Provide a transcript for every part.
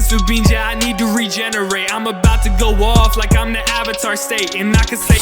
Mr. Beans, yeah, I need to regenerate. I'm about to go off like I'm the Avatar state, and I can say...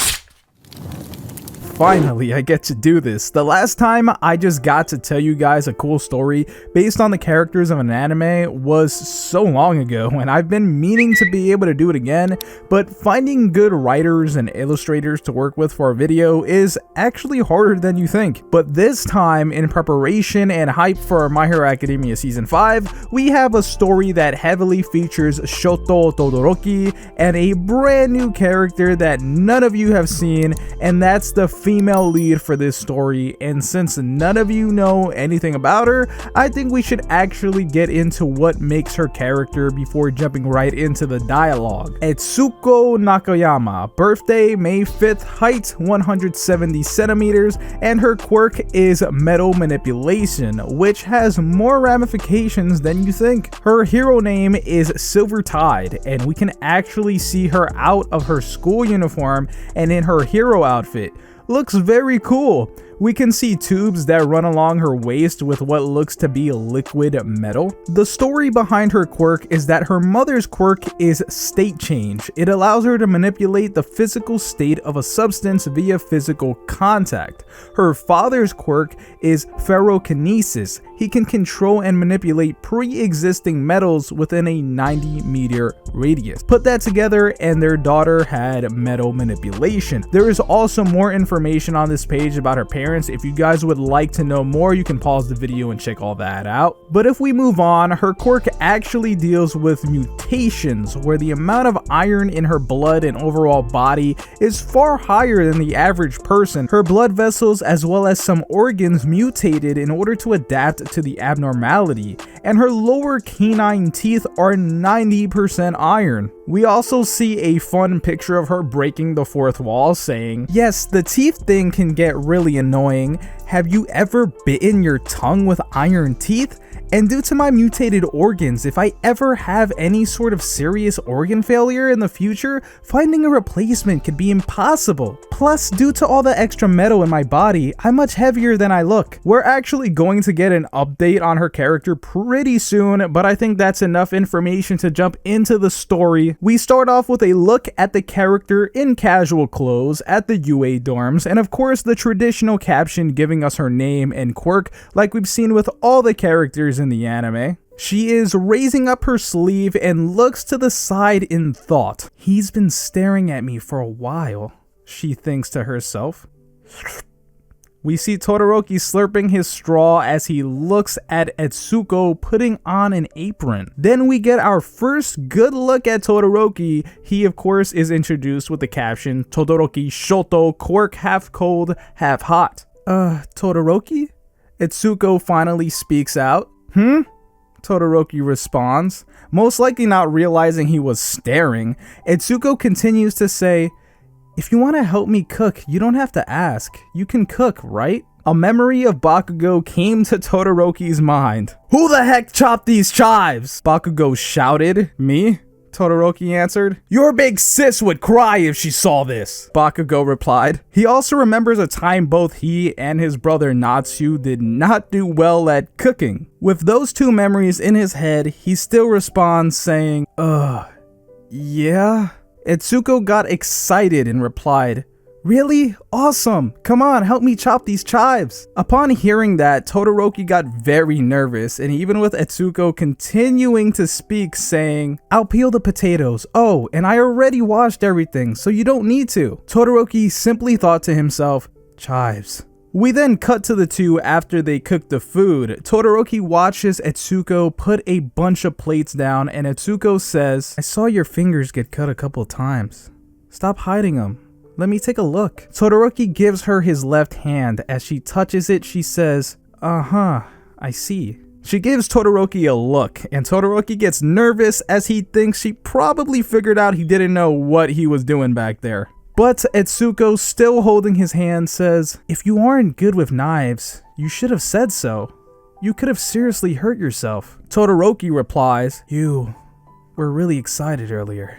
Finally, I get to do this. The last time I just got to tell you guys a cool story based on the characters of an anime was so long ago, and I've been meaning to be able to do it again, but finding good writers and illustrators to work with for a video is actually harder than you think. But this time, in preparation and hype for My Hero Academia Season 5, we have a story that heavily features Shoto Todoroki and a brand new character that none of you have seen, and that's the female lead for this story. And since none of you know anything about her, I think we should actually get into what makes her character before jumping right into the dialogue. Etsuko Nakayama, birthday May 5th, height 170 centimeters, and her quirk is metal manipulation, which has more ramifications than you think. Her hero name is Silver Tide, and we can actually see her out of her school uniform and in her hero outfit. Looks very cool. We can see tubes that run along her waist with what looks to be liquid metal. The story behind her quirk is that her mother's quirk is state change. It allows her to manipulate the physical state of a substance via physical contact. Her father's quirk is ferrokinesis. He can control and manipulate pre-existing metals within a 90-meter radius. Put that together and their daughter had metal manipulation. There is also more information on this page about her parents. If you guys would like to know more, you can pause the video and check all that out. But if we move on, her quirk actually deals with mutations, where the amount of iron in her blood and overall body is far higher than the average person. Her blood vessels as well as some organs mutated in order to adapt to the abnormality, and her lower canine teeth are 90% iron. We also see a fun picture of her breaking the fourth wall, saying, "Yes, the teeth thing can get really annoying. Have you ever bitten your tongue with iron teeth? And due to my mutated organs, if I ever have any sort of serious organ failure in the future, finding a replacement could be impossible. Plus, due to all the extra metal in my body, I'm much heavier than I look." We're actually going to get an update on her character pretty soon, but I think that's enough information to jump into the story. We start off with a look at the character in casual clothes at the UA dorms, and of course the traditional caption giving us her name and quirk like we've seen with all the characters in the anime. She is raising up her sleeve and looks to the side in thought. "He's been staring at me for a while," she thinks to herself. We see Todoroki slurping his straw as he looks at Etsuko putting on an apron. Then we get our first good look at Todoroki. He of course is introduced with the caption, "Todoroki Shoto, quirk half cold, half hot." Todoroki? Etsuko finally speaks out. Todoroki responds, most likely not realizing he was staring. Etsuko continues to say, "If you want to help me cook, you don't have to ask. You can cook, right?" A memory of Bakugo came to Todoroki's mind. "Who the heck chopped these chives?" Bakugo shouted. "Me?" Todoroki answered. "Your big sis would cry if she saw this," Bakugo replied. He also remembers a time both he and his brother Natsu did not do well at cooking. With those two memories in his head, he still responds saying, yeah?" Etsuko got excited and replied, "Really? Awesome! Come on, help me chop these chives." Upon hearing that, Todoroki got very nervous, and even with Etsuko continuing to speak, saying, "I'll peel the potatoes. Oh, and I already washed everything, so you don't need to." Todoroki simply thought to himself, "Chives." We then cut to the two after they cook the food. Todoroki watches Etsuko put a bunch of plates down, and Etsuko says, "I saw your fingers get cut a couple times. Stop hiding them. Let me take a look." Todoroki gives her his left hand. As she touches it, she says, I see." She gives Todoroki a look, and Todoroki gets nervous as he thinks she probably figured out he didn't know what he was doing back there. But Etsuko, still holding his hand, says, "If you aren't good with knives, you should have said so. You could have seriously hurt yourself." Todoroki replies, "You were really excited earlier.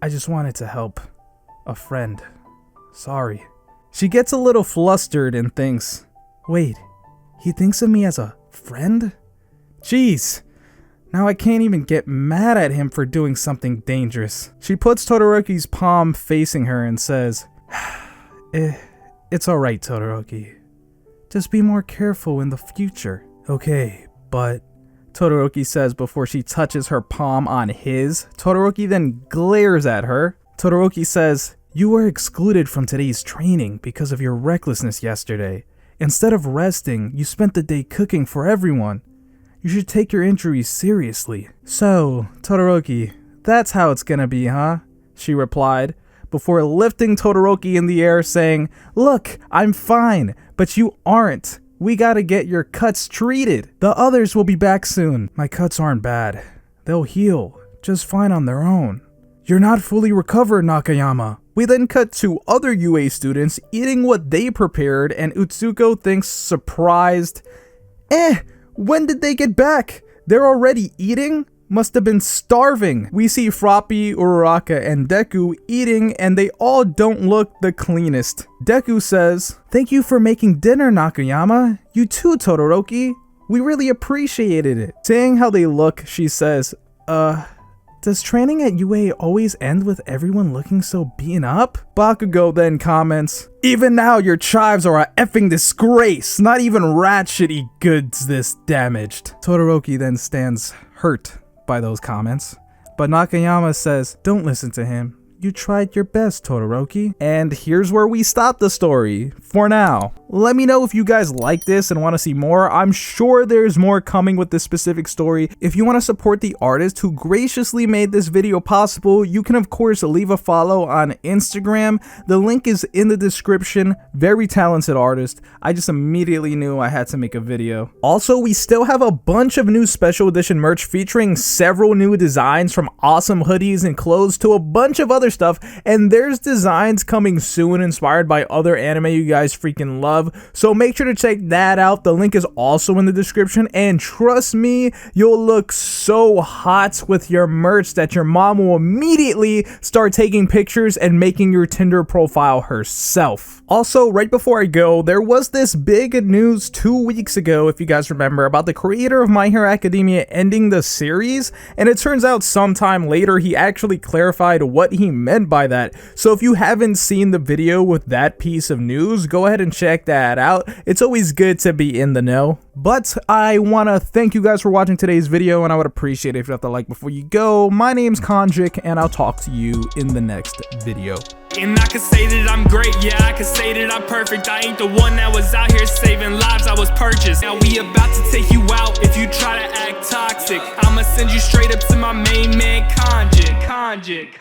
I just wanted to help. A friend. Sorry." She gets a little flustered and thinks, "Wait, he thinks of me as a friend? Jeez, Now I can't even get mad at him for doing something dangerous. She puts Todoroki's palm facing her and says, It's alright, Todoroki. Just be more careful in the future. Okay, but... Todoroki says before she touches her palm on his. Todoroki then glares at her. Todoroki says, You were excluded from today's training because of your recklessness yesterday. Instead of resting, you spent the day cooking for everyone. You should take your injuries seriously. So, Todoroki, that's how it's gonna be, huh? She replied, before lifting Todoroki in the air saying, Look, I'm fine, but you aren't. We gotta get your cuts treated. The others will be back soon. My cuts aren't bad. They'll heal just fine on their own. You're not fully recovered, Nakayama. We then cut to other UA students eating what they prepared, and Utsuko thinks surprised, when did they get back? They're already eating? Must have been starving. We see Froppy, Uraraka, and Deku eating, and they all don't look the cleanest. Deku says, Thank you for making dinner, Nakayama. You too, Todoroki. We really appreciated it. Saying how they look, she says, does training at UA always end with everyone looking so beaten up? Bakugo then comments, Even now your chives are a effing disgrace. Not even rats should eat goods this damaged. Todoroki then stands hurt by those comments, but Nakayama says, Don't listen to him. You tried your best, Todoroki. And here's where we stop the story for now. Let me know if you guys like this and want to see more. I'm sure there's more coming with this specific story. If you want to support the artist who graciously made this video possible, you can of course leave a follow on Instagram. The link is in the description. Very talented artist. I just immediately knew I had to make a video. Also, we still have a bunch of new special edition merch featuring several new designs, from awesome hoodies and clothes to a bunch of other stuff, and there's designs coming soon inspired by other anime you guys freaking love, so make sure to check that out. The link is also in the description, and trust me, you'll look so hot with your merch that your mom will immediately start taking pictures and making your Tinder profile herself. Also, right before I go, there was this big news 2 weeks ago, if you guys remember, about the creator of My Hero Academia ending the series, and it turns out sometime later he actually clarified what he meant by that. So if you haven't seen the video with that piece of news, go ahead and check that out. It's always good to be in the know. But I want to thank you guys for watching today's video, and I would appreciate it if you left a like before you go. My name's Konjik, and I'll talk to you in the next video. And I can say that I'm great, yeah, I can say that I'm perfect. I ain't the one that was out here saving lives, I was purchased. Now we about to take you out if you try to act toxic. I'ma send you straight up to my main man, Konjik.